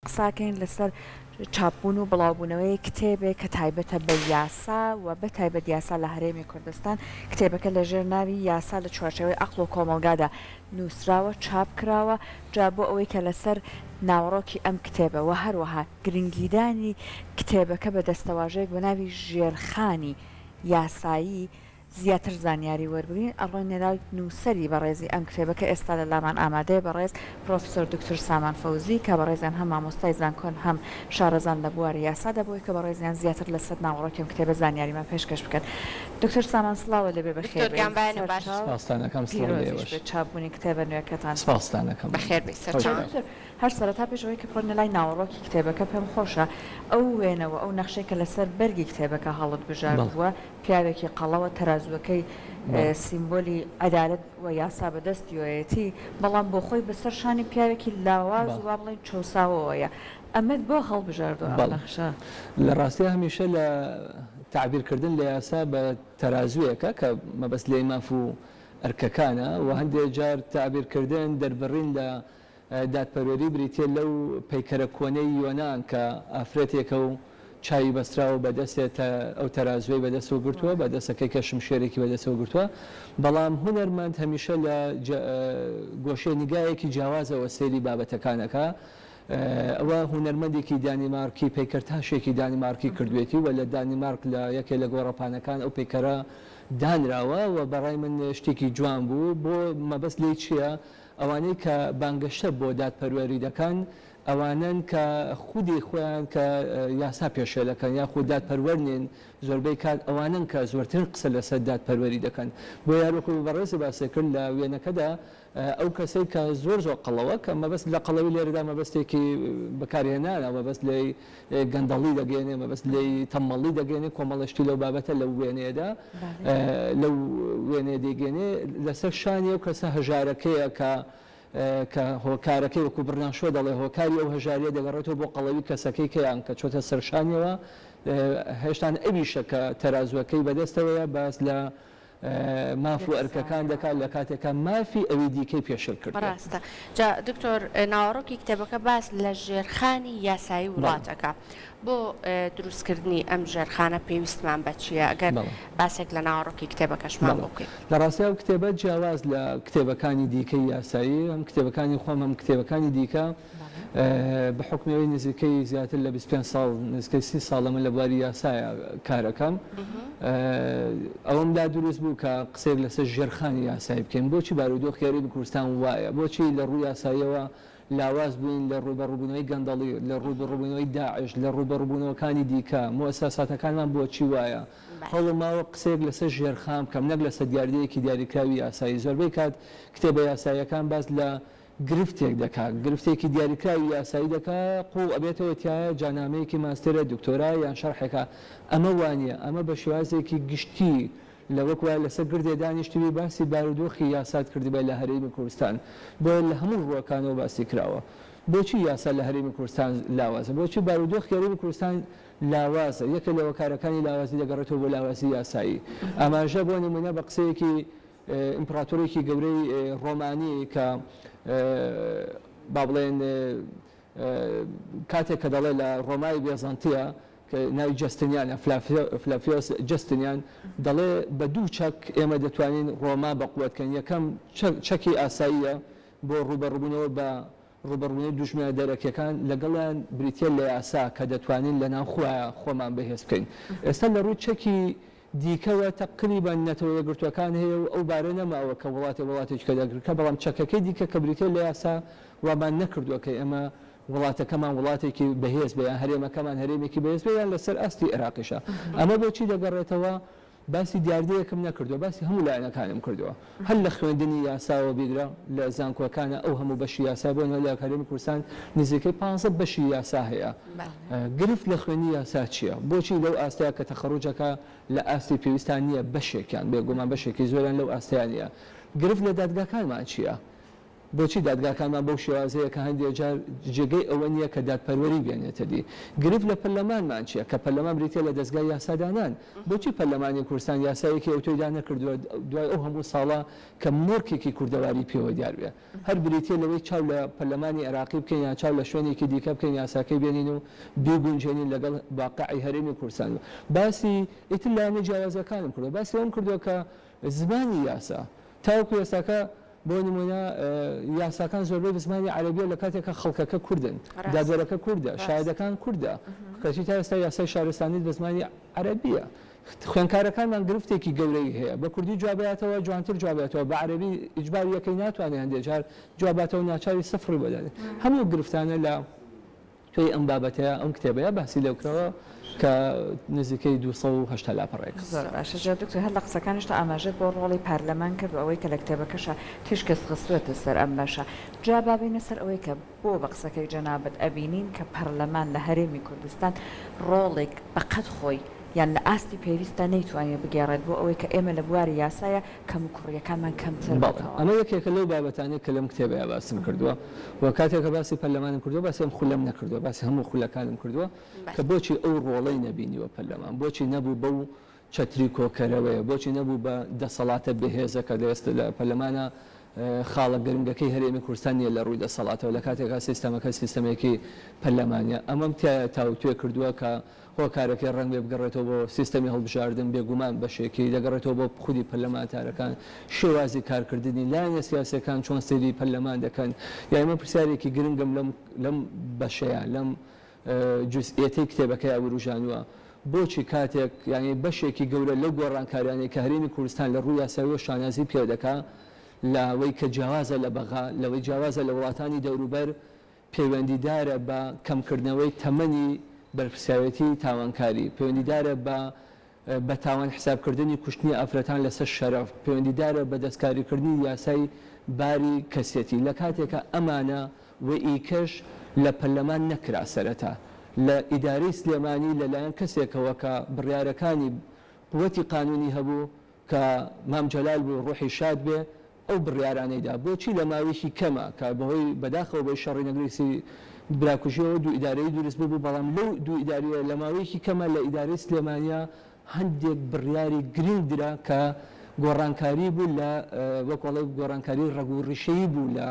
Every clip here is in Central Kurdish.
قساکەین لەسەر چاپبوون و بڵاوبوونەوەی کتێبێک کە تایبەتە بە یاسا و بە تایبەت یاسا لە هەرێمی کوردستان. کتێبەکە لە ژێر ناوی یاسا لە چوارچێوەی عەقڵ و کۆمەڵگادا نووسراوە، چاپ کراوە، جا بۆ ئەوەی کە لەسەر ناوەڕۆکی ئەم کتێبە و هەروەها گرنگیدانی کتێبەکە بە دەستەواژەیەک بە ناوی ژێرخانی یاسایی زیاتر زانیاری وەربگرین. ئەڕۆین نێراوی نووسەری بەڕێزی ئەم کتێبەکە ئێستا لە لامان ئامادەیە بەڕێز پرۆفیسۆر دکتۆر سامان فەوزی کە بەڕێزیان هەم مامۆستای زانکۆن هەم شارەزان لە بواری یاسادا بۆی کە بەڕێزیان زیاتر لەسەر ناوەڕۆکی ئەم کتێبە زانیاریمان پێشکەش بکەن. دکتۆر سامان سڵاوە لەبێ بەخێربێن. چاپبوونی کتێبە نوێەکەتان بەخێربێ. هەر سەرەتا پێشەوەی کە بڕۆینە لای ناوەڕۆکی کتێبەکە پێم خۆشە ئەو وێنەوە ئەو نەخشەی کە لەسەر بەرگی کتێبەکە هەڵت بژار بووە، پیاوێکی قەڵەوە تەرازوەکەی سیمبۆلی عەدالەت و یاسا بەدەستیۆیەتی، بەڵام بۆ خۆی بەسەر شانی پیاوێکی لاواز و وا بڵێن چۆساوەوەیە. ئەمەت بۆ هەڵبژاردووە ئەم نەخشە؟ لە ڕاستی هەمیشە لە تعبیرکردن لە یاسا بە تەرازویەکە کە مەبەست لێی ماف و ئەرکەکانە و هەندێک جار تعبیرکردن دەربڕین لە دادپەروەری بریتێ لەو پەیکەرە کۆنەی یۆنان کە ئافرەتێکە و چاوی بەستراوە بەدەستێت ئەو تەرازوی بەدەستەوە گرتووە، بەدەستەکەی کە شمشێرێکی بەدەستەوە گرتووە. بەڵام هونەرمەند هەمیشە لە گۆشەی نیگایەکی جیاوازەوە سەیری بابەتەکانەکە. ئەوە هونەرمەندێکی دانیمارکی پەیکەرتاشێکی دانیمارکی کردوێتی و لە دانیمارک لە یەکێ لە گۆڕەپانەکان ئەو پەیکەرە دانراوە و بەڕای من شتێکی جوان بوو. بۆ مەبەست لێ چییە؟ ئەوانەی کە بانگەشتە بۆ دادپەروەری دەکەن ئەوانن کە خودی خۆیان کە یاسا پێشێلەکەن یا خود دادپەروەرنین، زۆربەی کات ئەوانن کە زۆرتر قسە لەسەر دادپەروەری دەکەن. بۆ یاروکو بەڕێزی باسی کرد لە وێنەکەدا ئەو کەسەی کە زۆر قەڵەوە کە مەبەست لە قەڵەوی لێرەدا مەبەستێکی بەکارهێنانە، مەبەست لێی گەندەڵی دەگەێنێ، مەبەست لێی تەمەڵی دەگەێنێ، کۆمەڵەشتی لەو بابەتە لەو وێنەیەدا لەو وێنێ دەیگەێنێ لەسەر شانی ئەو کەسە هەژارەکەیە کە هۆکارەکەی وەکو بڕناشۆ دەڵێ هۆکاری ئەو هەژاریە دەگەڕێتەوە بۆ قەڵەوی کەسەکەی کەیان کە چۆتە سەرشانیەوە. هێشتان ئەویشە کە تەرازوەکەی بەدەستەوەیە باس لە ماف و ئەرکەکان دەکات لە کاتێکە مافی ئەوی دیکەی پێشل کرد. ڕاستە. جا دکتۆر ناوەڕۆکی کتێبەکە باس لە ژێرخانی یاسایی وڵاتەکە. بۆ دروستکردنی ئەم ژێرخانە پێویستمان بە چییە؟ ئەگەر باسێک لە ناوەڕۆکی کتێبەکەشمان بکەین. لە ڕاستی ئەو کتێبە جیاواز لە کتێبەکانی دیکەی یاسایی، ئەم کتێبەکانی خۆم ئەم کتێبەکانی دیکە بە حکمەوەی نزیکەی زیاتر لە 25 ساڵ نزیکەی 30 ساڵە من لە بواری یاسایە کارەکەم. ئەوەم دا دروست بوو کە قسێک لەسەر ژێرخانی یاسایی بکەین. بۆچی بارودۆخیاری کوردستان وایە؟ بۆچی لە ڕووی یاساییەوە لاواز بووین لە ڕوبەڕووبوونەوەی گەندەڵی، لە ڕوبەڕووبوونەوەی داعش، لە ڕوبەڕووبوونەوەکانی دیکە مؤسساتەکانمان بۆچی وایە؟ هەوڵم ماوە قسێک لەسەر ژێرخان بکەم، نەک لەسەر دیاردەیەکی دیاریکراوی یاسایی. زۆربەی کات کتێبە یاساییەکان باس لە گرفتێک دەکات، گرفتێکی دیاریکراوی یاسایی دەکات، قوڵ ئەبێتەوە تایە جانامەیەکی ماستەرە دکتۆرا یان شەرحێکە. ئەمە وانە، ئەمە بە شێوازێکی گشتی لە وەک وایە لەسەر گردێ دانیشتوی باسی بارودۆخی یاسات کردبێت لە هەرێمی کوردستان. بۆ لە هەموو ڕووەکانەوە باسی کراوە. بۆچی یاسا لە هەرێمی کوردستان لاوازە؟ بۆچی بارودۆخی هەرێمی کوردستان لاوازە؟ یەکە لە وەکارەکانی لاوازی دەگەڕێتەوە بۆ لاوازی یاسایی. ئاماژە بۆ نمونە بە قسەیەکی ئیمپراتۆرێکی گەورەی ڕۆمانی کە با بڵێن کاتێک کە دەڵێ لە ڕۆمای بێزانتیە کە ناوی جەستنیانە فلافیۆس جەستنیان دەڵێ بە دوو چەک ئێمە دەتوانین ڕۆما بەقووەتکەین. یەکەم چەکی ئاساییە بۆ ڕوبەڕووبوونەوە بە ڕوبەڕوونەوەی دوژمنە دەرەکیەکان لەگەڵیان بریتێ لە یاسا کە دەتوانین لە ناو خۆمان بەهێز بکەین. ئێستا لە ڕووی چەکی دیکەوە تقریبان نەتەوە یەکگرتوەکان هەیە و ئەو بارە نەماوە کە وڵاتێکە دەگرکە، بەڵام چەکەکەی دیکە کە بریتێ لە یاسا وامان نەکردووەکەی ئەمە وڵاتەکەمان وڵاتێکی بەهێز بێ یان هەرێمەکەمان هەرێمێکی بەهێز بێ یان لەسەر ئاستی عێراقیشە. ئەمە بۆچی دەگەڕێتەوە؟ باسی دیاردەیەکم نەکردووە، باسی هەموو لایەنەکانم کردووە. هەر لە خوێندنی یاساوە بیدرا لە زانکۆکانە ئەو هەموو بەشی یاسا بۆ لە هەرێمی کوردستان نزیکەی 15 بەشی یاسا هەیە. گرفت لە خوێندنی یاسا چییە؟ بۆچی لەو ئاستەیە کە تەخەڕوجەکە لە ئاستی پێویستان نییە بەشێکیان بێگومان بەشێکی زۆریان لەو ئاستیان نیە؟ گرفت لە دادگاکانمان چییە؟ بۆچی دادگاکانمان بەو شێوازەیە کە هەندێک جار جێگەی ئەوە نییە کە دادپەروەری بێنێتە دی گرفت لە پەرلەمانمان چییە کە پەرلەمان بریتە لە دەستگای یاسادانان بۆچی پەرلەمانی کوردستان یاسایەکی ئەوتۆیدا نەکردووە دوای ئەو هەموو ساڵە کە مۆرکێکی کوردەواری پێوە دیار بێ هەر بریتە لەوەی چاو لە پەرلەمانی عێراقی بکەین یان چاو لە شوێنێکی دیکە بکەین یاساکەی بێنین و بیگونجێنین لەگەڵ واقعی هەرێمی کوردستان باسی ئیتر لایەنە جیاوازەکانم کردووە باسی ئەوم کردووە کە زمانی یاسا تاوەکو یاساکە بۆ نمونە یاساکان زۆربەی بە زمانی عەرەبیە لە کاتێکە خەڵکەکە کوردن دادوەرەکە کوردە شایەدەکان کوردە کەچی تا ئێستا یاسای شارستانی بە زمانی عەرەبیە خوێندکارەکانمان گرفتێکی گەورەی هەیە بە کوردی جوابێتەوە جوانتر جوابێتەوە بە عەرەبی ئیجبار یەکەی ناتوانێت هەندێک جار جواباتەوە ناچاری سفری بدەێت هەموو گرفتانە لە توی ئەم بابەتەیە ئەم کتێبەیە باسی لێوکرەوە کە نزیکەی 280 لاپەڕێک باشە دکتۆر هەر لە قسەکانیشتا ئاماژەت بۆ ڕۆڵی پارلەمان کرد ئەوەی کە لە کتێبەکەشە تیشکەس خستوێتە سەر ئەم باشە جا بابینە سەر ئەوەی کە بۆ بە قسەکەی جەنابەت ئەبینین کە پەرلەمان لە هەرێمی کوردستان ڕۆڵێک بەقەت خۆی یان لە ئاستی پێویستە نەیتوانێت بگێڕێت بۆ ئەوەی کە ئێمە لە بواری یاسایە کەم و کوڕیەکانمان کەمتر ئەمە یەکێکە لەو بابەتانەیە کە لەم کتێبەیە باسم کردووە و کاتێککە باسی پەرلەمانم کردووە باسی ئەم خولەم نەکردووە باسی هەموو خولەکانم کردووە کە بۆچی ئەو ڕۆڵەی نەبینیوە پەرلەمان بۆچی نەبوو بەو چەتری کۆکەرەوەیە بۆچی نەبوو بە دەسەڵاتە بەهێزە کە دەوێستە لە پەرلەمانە خاڵە گرنگەکەی هەرێمی کوردستان نیە لە ڕووی دەسەڵاتەوە لە کاتێکا سیستەمەکە سیستەمێکی پەرلەمانیە ئەمەم تاوتوێ کردووە کە هۆکارەکەی ڕەنگ بێ بگەڕێتەوە بۆ سیستەمی هەڵبژاردن بێگومان بەشێکی دەگەڕێتەوە بۆ خودی پەرلەمانتارەکان شێوازی کارکردنی لایەنە سیاسەکان چۆن سەیری پەرلەمان دەکەن یا ئێمە پرسیارێکی گرنگم لەم بەشەیە لەم جوزئیەتەی کتێبەکەی ئاوروژانووە بۆچی کاتێک یعنی بەشێکی گەورە لەو گۆڕانکاریانەی کە هەرێمی کوردستان لە ڕووی یاساوی شانازی پێ دەکا لەوەی کە جیاوازە لە بەغا لەوەی جیاوازە لە وڵاتانی دەوروبەر پەیوەندیدارە بە کەمکردنەوەی تەمەنی بەرپرسیاوەتی تاوانکاری پەیوەندیدارە بە تاوان حسابکردنی کوشتنی ئافرەتان لەسەر شەرەف پەیوەندیدارە بە دەستکاریکردنی یاسای باری کەسێتی لە کاتێکە ئەمانە و ئیکەش لە پەرلەمان نەکرا سەرەتا لە ئیدارەی سلێمانی لەلایەن کەسێکەوە کە بڕیارەکانی قووەتی قانونی هەبوو کە مام جەلال بوو ڕوحی شاد بێ ئەو بڕیارانەیدا بۆچی لە ماوەیەکی کەمە کە بەهۆی بەداخەوە بۆی شەڕی نەگریسی براکوژیەوە دوو ئیدارەی دروست بوو بەڵام لەو دوو ئیداریە لە ماوەیەکی کەمە لە ئیدارەی سلێمانیا هەندێک بڕیاری گرنگدرا کە گۆڕانکاری بوو لە وەکوڵی گۆڕانکاری ڕەگوڕیشەیی بوو لە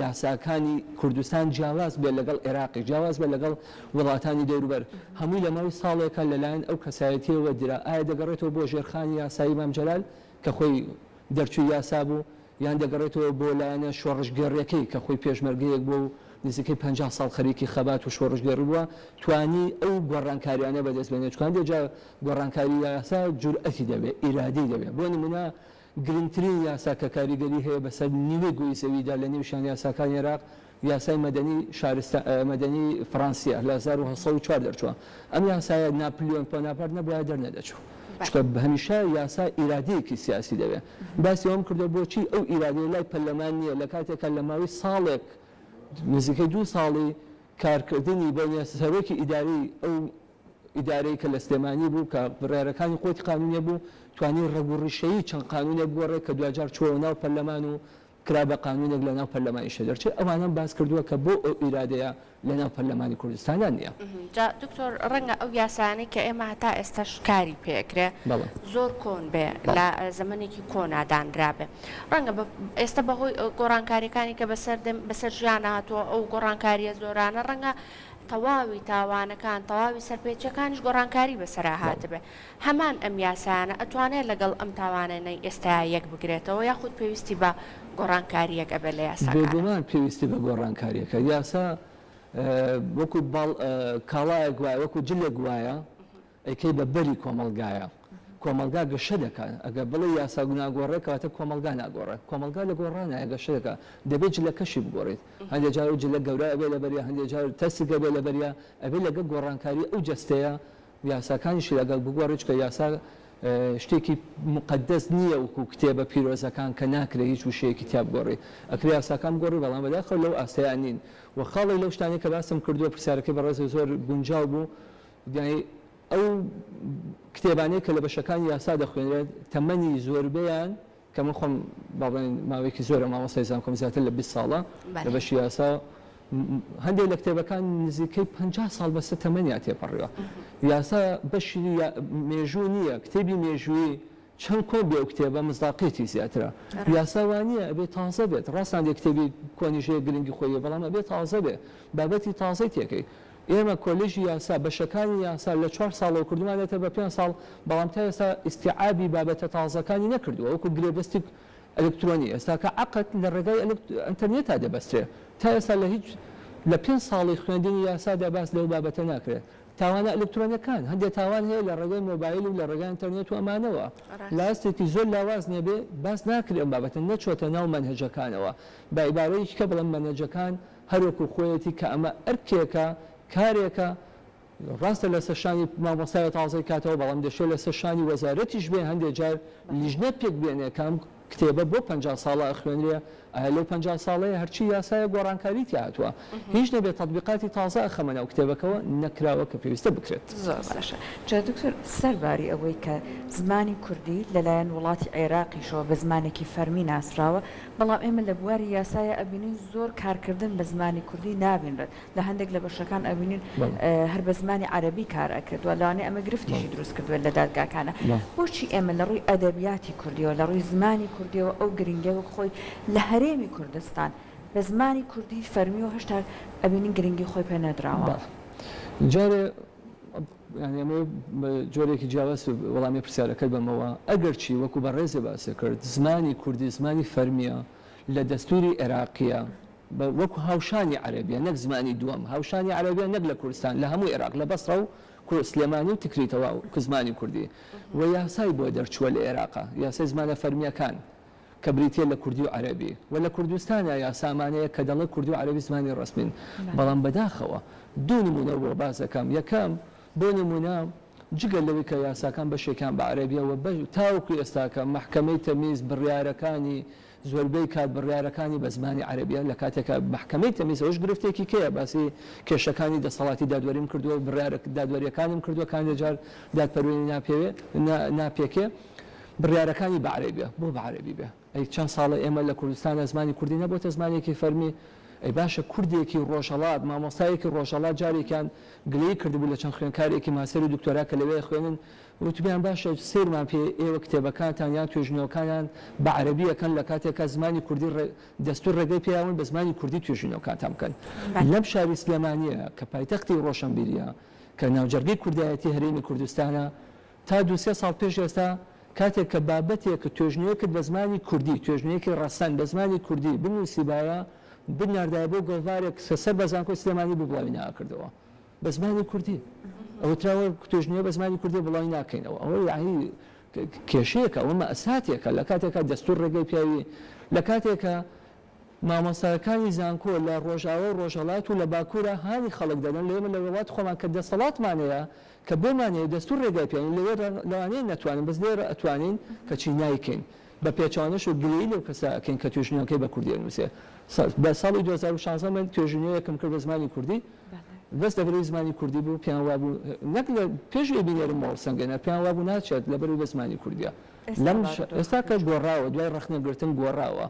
یاساکانی کوردستان جیاواز بێ لەگەڵ عێراقی جیاواز بێ لەگەڵ وڵاتانی دەوروبەر هەمووی لە ماوەی ساڵێکە لەلایەن ئەو کەسایەتیەوە درا ئایا دەگەڕێتەوە بۆ ژێرخانی یاسایی مام جەلال کە خۆی دەرچووی یاسا بوو یان دەگەڕێتەوە بۆ لایەنە شۆڕژگەڕیەکەی کە خۆی پێشمەرگەیەک بۆ نزیکەی 50 ساڵ خەریکی خەبات و شۆڕژگەڕی بووە توانی ئەو گۆڕانکاریانە بەدەست بێنێت چکان دێجا گۆڕانکاری یاسا جورئەتی دەبێت ئیرادی دەبێت بۆ نمونە گرنگترین یاسا کە کاریگەری هەیە بەسەر نیوەی گۆی زەویدا لە نێوشان یاساکان عێراق یاسای مەدەنی فەڕەنسیە لە 1904 دەرچووە ئەم یاسایە ناپلیۆن بۆناپارت نەبووە دەرنەدەچوو چکە هەمیشە یاسا ئیرادەیەکی سیاسی دەبێت باسی ئەوم کردو بۆچی ئەو ئیرادەیە لای پەرلەمان نییە لە کاتێکە لە ماوەی ساڵێک نزیکەی 2 ساڵی کارکردنی بە سەرۆکی ئیداری ئەو ئیدارەی کە لە سلێمانی بوو کە بڕیارەکانی خۆی قانونیە بوو توانی ڕەگوڕیشەیی چەند قانونێک بگۆڕێت کە دوجار چووە ناو پەرلەمان و کرا بە قانونێک لە ناو پەرلەمانیشە دەرچێت ئەوانم باس کردووە کە بۆ ئەو ئیرادەیە لە ناو پەرلەمانی کوردستانیان نییە دکتۆر ڕەنگە ئەو یاسانەی کە ئێمە هەتا ئێستاش کاری پێکرێ زۆر کۆن بێ لە زەمانێکی کۆنادانرابێ ڕەنگە ئێستا بەهۆی گۆڕانکاریەکانی کە بەسەر ژیانە هاتووە ئەو گۆڕانکاریە زۆرانە ڕەنگە تەواوی تاوانەکان تەواوی سەرپێچەکانیش گۆڕانکاری بەسەرا هاتبێ هەمان ئەم یاسانە ئەتوانێت لەگەڵ ئەم تاوانەی ئێستا یەک بگرێتەوە یاخود پێویستی بە گۆڕانکاریەک ئەبێ لە یاساکان بێگومان پێویستی بە گۆڕانکاریەکە یاسا وەکو کاڵایەک وایە وەکو جلێک وایە ئەیکەی بە بەری کۆمەلگایە کۆمەلگا گەشە دەکات ئەگە بڵێ یاسا ناگۆڕێت کەواتە کۆمەلگا ناگۆڕێت کۆمەلگا لە گۆڕانایە گەشە دەکات دەبێت جلەکەشی بگۆڕێت هەندێک جار و جلە گەورە ئەبێ لە بەریە هەندێک جار تەسیگە بێ لە بەریە ئەبێ لەگە گۆڕانکاری ئەو جەستەیە یاساکانیشی لەگەڵ بگۆڕێت کە یاسا شتێکی مقدس نییە وەکو کتێبە پیرۆزەکان کە ناکرێت هیچ وشەیەکی تیاب گۆڕی ئەکری یاساکان گۆڕی بەڵام بەداخەوە لەو ئاستەیان نین و خاڵی لەو شتانی کە باسم کردووە پرسیارەکەی بەڕێزی زۆر گونجاو بوو ئەو کتێبانەی کە لە بەشەکانی یاسا دەخوێنرێت تەمەنی زۆربەیان کە من خۆم باڵێن ماوەیەکی زۆرە مامۆستای زانکۆم زیاتر لە 20 ساڵە لە بەشی یاسا هەندێک لە کتێبەکان نزیکەی 50 ساڵ بەسە تەمەنیا تێپەڕیوە یاسا بەشی مێژوو نییە کتێبی مێژووی چەند کۆ بێ و کتێبە مزداقێتی زیاترە یاساوانیە ئەبێ تازە بێت ڕاستان دێ کتێبی کۆنیژەیە گرنگی خۆیە بەڵام ئەبێ تازە بێ بابەتی تازەی تێکەی ئێمە کۆلێژی یاسا بەشەکانی یاسا لە 4 ساڵەوە کردومانێتە بە 5 ساڵ بەڵام تا ئێستا ئیستیعابی بابەتە تازەکانی نەکردووە وەکو گرێبەستی ئەلکترۆنی ئێستا کە عقد لە ڕێگای ئینتەرنێت تا دەبەسترێ تا ئێستا لە هیچ لە 5 ساڵی خوێندنی یاسادا باس لەو بابەتە ناکرێت تاوانە ئەلکترۆنیەکان هەندێک تاوان هەیە لە ڕێگەی مۆبایل و لە ڕێگای ئینتەرنێت و ئەمانەوە لاستێکی زۆر لاواز نێبێ باس ناکرێت ئەم بابەتە نەچۆتە ناو مەنهەجەکانەوە با عیبارەیەکی کە بڵێم مەنهەجەکان هەروەکو خۆیەتی کە ئەمە ئەرکێکە کارێکە ڕاستە لە سەرشانی مامۆستای تازەی کاتەوە بەڵام دەشێت لە سەرشانی وەزارەتیش بێ هەندێک جار لیژنە پێک بێنێ کام کتێبە بۆ 50 ساڵە خوێنرێ ئایا لەو 50 ساڵەیە هەرچی یاسایە گۆڕانکاری تیاتوە هیچ نەبێت تطبیقاتی تازە ئەخەمەنە و کتێبەکەەوە نەکراوە کە پێویستە بکرێت جا دکتۆر سەرباری ئەوەی کە زمانی کوردی لەلایەن وڵاتی عێراقیشەوە بە زمانێکی فەرمی ناسراوە بەڵام ئێمە لە بواری یاسایە ئەبینین زۆر کارکردن بە زمانی کوردی نابینرێت لە هەندێک لە بەشەکان ئەبینین هەر بە زمانی عەرەبی کار ئەکردووە لەوانەیە ئەمە گرفتیشی دروست کردووە لە دادگاکانە بۆچی ئێمە لە ڕووی ئەدەبیاتی کوردیەوە لە ڕووی زمانی کوردیەوە ئەو گرنگیەوە خۆی لە هەرێمی کوردستان بە زمانی کوردی فەرمیەوە هێشتا ئەبینین گرنگی خۆی پێ نەدراوە جارێ ئەمە جۆرێکی جیاواز وەڵامی پرسیارەکەت بەمەوە ئەگەر چی وەکو بە ڕێزێ باسێ کرد زمانی کوردی زمانی فەرمیە لە دەستوری عێراقیە وەکو هاوشانی عەرەبیە نەک زمانی دووەم هاوشانی عەرەبیە نەک لە کوردستان لە هەموو عێراق لە بەسڕە و سلێمانی و تکریتەوە کە زمانی کوردی و یاسای بۆ دەرچووە لە عێراقا یاسای زمانە فەرمیەکان کە بریتە لە کوردی و عەرەبی و لە کوردستانە یاسامانەیە کە دەڵێ کوردی و عەرەبی زمانی ڕسمین بەڵام بەداخەوە دوو نمونە بۆ بازەکەم یەکەم بۆ نمونە جگەل لەوەی کە یاساکان بەشێکان بە عەرەبیەوە تاوەکو ئێستاکە محکەمەی تەمیز بڕیارەکانی زۆربەی کات بڕیارەکانی بە زمانی عەرەبیە لە کاتێکە محکەمەی تەمیز ئەوش گرفتێکی کەیە باسی کێشەکانی دەسەڵاتی دادوەریم کردووە بڕیارە دادوەریەکانم کردووە کان لەجار دادپەروێنی ناپێکێ بڕیارەکانی بە عەرەبیە بۆ بە عەرەبی بێ ئەی چەند ساڵە ئێمە لە کوردستانە زمانی کوردی نەبووتە زمانێکی فەرمی ئەی باشە کوردێکی ڕۆژهەڵات مامۆستایەکی ڕۆژهەڵات جارێکیان گلەی کردبوو لە چەند خوێنکارێکی ماسەر و دکتۆرا کە لەوێ خوێنن وتبیان باشە سیرمان پێ ئێوە کتێبەکانتان یان توێژینەوەکانیان بە عەرەبیەکەن لە کاتێکە زمانی کوردی دەستور ڕێگەی پێیاون بە زمانی کوردی توێژینەوەکانتان بکەن لەم شاری سلێمانیە کە پایتەختی ڕۆشنبیریە کە ناوجەرگەی کوردایەتی هەرێمی کوردستانە تا 2-3 ساڵ پێش ئێستا کاتێک کە بابەتێک کە توێژنەوەکت بە زمانی کوردی توێژنەیەکی ڕەسەن بە زمانی کوردی بنووسیبایە بناردایە بۆ گۆڤارێک سەر بە زانکۆی سلێمانی بڵاوی ناکردەوە بە زمانی کوردی ئەوتراوە توێژنەوە بە زمانی کوردی بڵاوی ناکەینەوە ئەوە یعنی کێشەیەکە ئەوە مەئساتێکە لە کاتێکە دەستور ڕێگەی پیاوی لە کاتێکە مامۆستاکانی زانکۆ لە ڕۆژاوە ڕۆژهەڵات و لە باکوورە هانی خەڵک دەدەن لێمە لە وڵات خۆمان کە دەسەڵاتمانەیە کە بۆمانەیە دەستور ڕێگای پیاوین لەوانەیە نەتوانین بەس لێرە ئەتوانین کەچی نایکەین بە پێچوانەش و گلەی لەو کەساکەین کە توێژنەوەکەی بە کوردی نووسێ بە ساڵی 2016 من توێژنەوەیەکم کرد بە زمانی کوردی بەس لەبەرەوەی زمانی کوردی بوو پیان وابوو نەک لە پێش بینێرم ماڵ سەنگێنە پیان وابوو ناچێت لەبەرەوەی بە زمانی کوردیە لەم ئێستا کە گۆڕاوە دوای ڕەخنەگرتن گۆڕاوە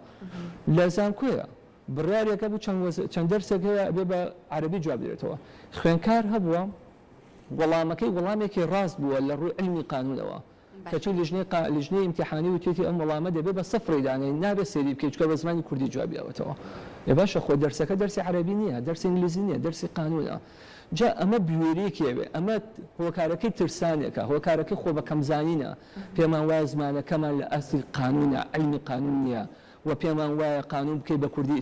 لە زانکۆیە بڕیارێکە بوو چەند دەرسێک هەیە بێ بە عەرەبی جواب بدرێتەوە خوێنکار هەبووە وەڵامەکەی وەڵامێکی ڕاست بووە لە ڕووی علمی قانونەوە کەچی لیژنەی ئیمتیحانی و توێتی ئەم وەڵامە دەبێت بە سەفری دانەی نابێت سێری بکەیت چکە بە زمانی کوردی جواب بدەوێتەوە ێ باشە خۆ دەرسەکە دەرسی عەرەبی نییە دەرسی ئینگلیزی نییە دەرسی قانونە جا ئەمە بیوێریەکێ بێ ئەمە هۆکارەکەی ترسانێکە هۆکارەکەی خۆ بە کەمزانینە پێمان وایە زمانەکەمان لە ئەسلی قانونە علمی قانون نییە و پێمان وایە قانون بکەی بە کوردی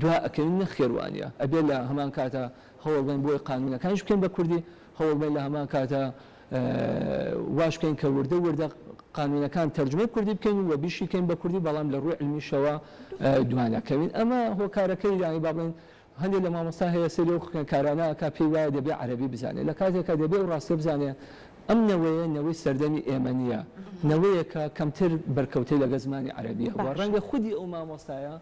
دوا ئەکەین نەخێوانیە ئەبێ لە هەمان کاتە هەوڵبین بۆی قانونەکانیش بکەین بە کوردی هەوڵبین لە هەمان کاتە واش بکەین کە وردە قانونەکان تەرجمەی کوردی بکەین و بیشی بکەین بە کوردی بەڵام لە ڕووی علمیشەوە دوانەکەوین ئەمە هۆکارەکەی یانی با بڵێن هەندێک لە مامۆستا هەیە سەری و کارانە کە پێی وایە دەبێت عەرەبی بزانێت لە کاتێکە دەبێت و ڕاستی بزانێت ئەم نەوەیە نەوەی سەردەمی ئێمە نییە نەوەیەکە کەمتر بەرکەوتەی لەگە زمانی عەرەبیە و ڕەنگە خودی ئەو مامۆستایە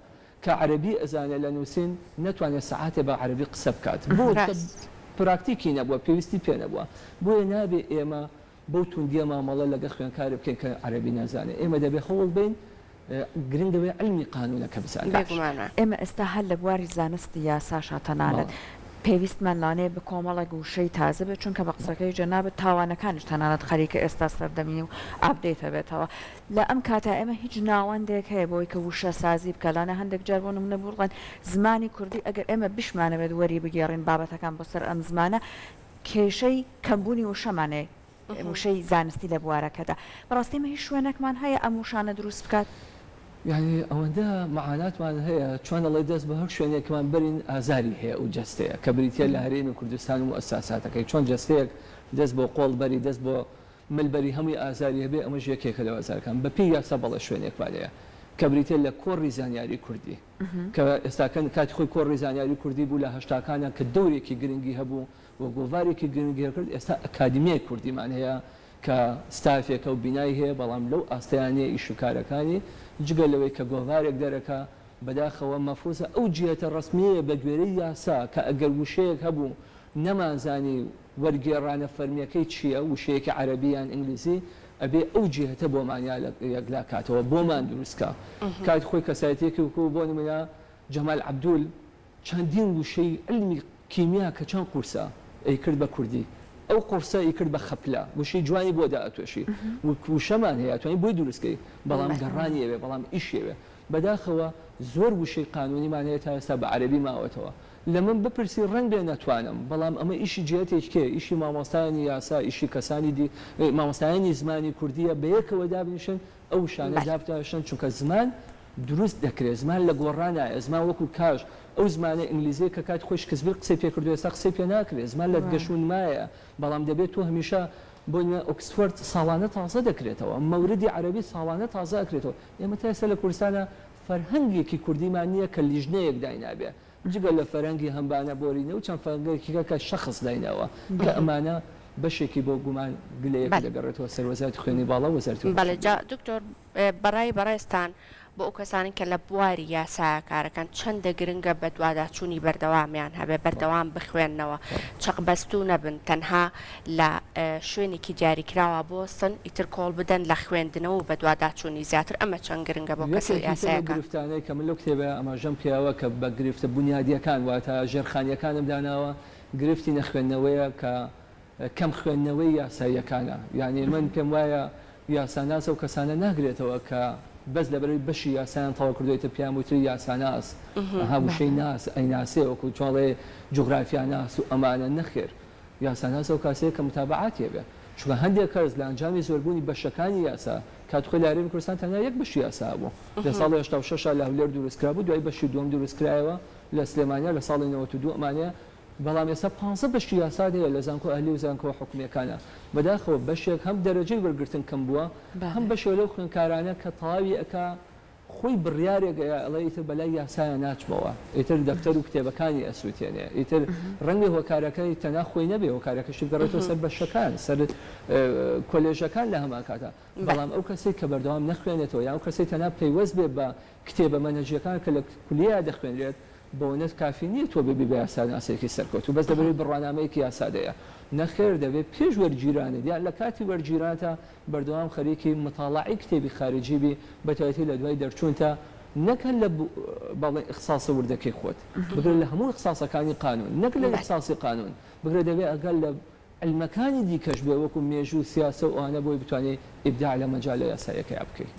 کە عەرەبی ئەزانێت لە نووسین نەتوانێت سەعاتێ بە عەرەبی قسە بکات بۆ پراکتیکی نەبووە پێویستی پێ نەبووە بۆیە نابێ ئێمە بەو توندیە مامەڵە لەگە خوێنکاری بکەین کە عەرەبی نازانێت ئێمە دەبێ هەوڵ بین گرنگەوەی علمی قانونەکە بزانێت. ئێمە ئێستا هەر لە بواری زانستی یاساشا تەنانەت پێویستمان لانەیە بە کۆمەڵە گوشەی تازە بێت چونکە بە قسەکەی جەنابەت تاوانەکانش تەنانەت خەریکە ئێستا سەردەمی و ئابدەیتە بێتەوە لە ئەم کاتا ئێمە هیچ ناوەندێک هەیە بۆی کە وشە سازی بکەلانە هەندێک جار بۆ نمونە بڵێن زمانی کوردی ئەگەر ئێمە بشمانەوێت وەری بگێڕین بابەتەکان بۆ سەر ئەم زمانە کێشەی کەمبوونی وشەمانەیە وشەی زانستی لە بوارەکەدا بەڕاستی ئێمە هیچ شوێنێکمان هەیە ئەم وشانە دروست بکات. یعنی ئەوەندە معاناتمان هەیە چۆنەڵی دەست بە هەر شوێنێکمان بەرین ئازاری هەیە و جەستەیە کە بریتە لە هەرێمی کوردستان و ئەساساتەکەی چۆن جەستەیەک دەست بۆ قۆڵبەری دەست بۆ ملبەری هەمووی ئازاری هەبێ ئەمەش یەکێکە لە ئازارەکان بە پێی یاسا بەڵێ شوێنێکوانەیە کە بریتە لە کۆڕی زانیاری کوردی کە ئێستاکەن کاتی خۆی کۆڕی زانیاری کوردی بوو لە هەشتاکانە کە دەورێکی گرنگی هەبوو و گۆڤارێکی گرنگی کرد ئێستا ئەکادمیای کوردیمان هەیە کە ستافێکە و بینایی هەیە بەڵام لەو ئاستەیانەیە ئیشوکارەکانی جگە لەوەی کە گۆڤارێک دەرەکە بەداخەوە مەفروزە ئەو جیهەتە ڕسمیەیە بە گوێرەی یاسا کە ئەگەر وشەیەک هەبوو نەمانزانی وەرگێڕانە فەرمیەکەی چییە وشەیەکی عەرەبییان ئینگلیزی ئەبێ ئەو جیهەتە بۆمانیا یەکلا کاتەوە بۆمان دروستکە کات خۆی کەسایەتێکی وکو بۆ نمونە جەمال عەبدول چەندین وشەی علمی کیمیا کە چەند قورسە ئەی کرد بە کوردی ئەو قورسە ئی کرد بە خەپلە وشەی جوانی بۆ دائەتوێشی وشەمان هەیە توانین بۆی دروستکەی بەڵام گەڕانیەوێ بەڵام ئیشێوێ بەداخەوە زۆر وشەی قانونیمان هەیە تا ئێستا بە عەرەبی ماوەتەوە لە من بپرسی ڕەنگ بێ نەتوانم بەڵام ئەمە ئیشی جێتێکێ ئیشی مامۆستایانی یاسا ئیشی کەسانی دی مامۆستایانی زمانی کوردیە بە یەکەوە دابنیشن ئەو شانە دابتاشن چونکە زمان دروست دەکرێت زمان لە گۆڕانایە زمان وەکو کاش ئەو زمانە ئینگلیزی کە کات خۆش کەسبی قسەی پێ کردو ئێستا قسەی پێ ناکرێت زمان لە گەشون مایە بەڵام دەبێت تۆ هەمیشە بۆ ئۆکسفۆرد ساڵانە تازە دەکرێتەوە مەوردی عەرەبی ساڵانە تازە ئەکرێتەوە ئێمە تا ئێستا لە کوردستانە فەرهەنگێکی کوردیمان نییە کە لیژنەیەک داینابێ جگە لە فەرەنگی هەمبانە بۆرینە و چەند فەرەنگێکیکە کە شەخص داینەوە کە ئەمانە بەشێکی بۆ گومان گلەیەک دەگەڕێتەوە سەر وەزارەتی خوێنی باڵا وەزارەتی بەڵێ دکتۆر بەڕێستان بۆ ئەو کەسانی کە لە بواری یاسا کارەکان چەندە گرنگە بە دوواداچوونی بەردەوامیان هەبێ بەردەوام بخوێننەوە چەقبەستوو نەبن تەنها لە شوێنێکی دیاریکراوە بۆستن ئیتر کۆڵ بدەن لە خوێندنەوە و بە دوواداچوونی زیاتر ئەمە چەند گرنگە بۆ کەس یاسایەکان گرفتانەی کە من لەو کتێبە ئەماژەم پیاوە کە بە گرفتە بنیادیەکان واتە ژێرخانیەکانم داناوە گرفتی نەخوێندنەوەیە کە کەم خوێندنەوەی یاساییەکانە یعنی من پێم وایە یاساناسە و کەسانە ناگرێتەوە کە بەس لەبەرەوەی بەشی یاسایان تەواو کردوێتە پیاموتری یاساناس هەمووشەی ناس ئەیناسێ وەکو چۆڵێ جوغرافیا ناس و ئەمانە نەخێر یاساناس ئەو کاسەیە کە متابعاتیە بێ چونکە هەندێک کەس لە ئەنجامی زۆربوونی بەشەکانی یاسا کاتخۆی لە هەرێمی کوردستان تەنیا یەک بەشی یاسا بوو لە ساڵی 86 لە هەولێر دروستکرا بوو دوای بەشی دووەم دروستکرایەوە لە سلێمانیا لە ساڵی 92 ئەمانەیە بەڵام ئێستا 15 بەشی یاسا هەیە لە زانکۆ ئەهلی و زانکۆ حکومیەکانە بەداخەوە بەشێک هەم دەرەجەی وەرگرتن کەم بووە هەم بەشێک لەو خوێندکارانە کە تەواوی ئەکا خۆی بڕیارێکە ئەڵێ ئیتر بەلای یاسایە ناچمەوە ئیتر دەفتەر و کتێبەکانی ئەسووتێنێ ئیتر ڕەنگی هۆکارەکەی تەنها خۆی نەبێ هۆکارەکەشی گەڕێتەوە سەر بەشەکان سەر کۆلێژەکان لە هەمان کاتە بەڵام ئەو کەسێک کە بەردەوام نەخوێنێتەوە یان ئەو کەسێک تەنها پەیوەست بێ بە کتێبە مەنهەجیەکان کە لە کولیا دەخوێنرێت بەوەنێت کافی نییە تۆ ببی بە یاساناسێکی سەرکەوت و بەس دەبێت بڕوانامەیەکی یاسادەیە نەخێر دەبێت پێش وەرگیرانە دیان لە کاتی وەرگیرانتە بەردەوام خەریکی مطالعی کتێبی خارجی بی بەتایبەتی لە دوای دەرچوونتە نەکەن لە باڵێ ئیخساسە وردەکەی خۆت بگرە لە هەموو ئیخساسەکانی قانون نەک لە ئیخساسی قانون بگرە دەبێت ئەگەر لە علمەکانی دیکەش بێ وەکو مێژوو سیاسە و ئەوانە بۆی بتوانێت ئیبداع لە مەجال یاساییەکەی بکەیت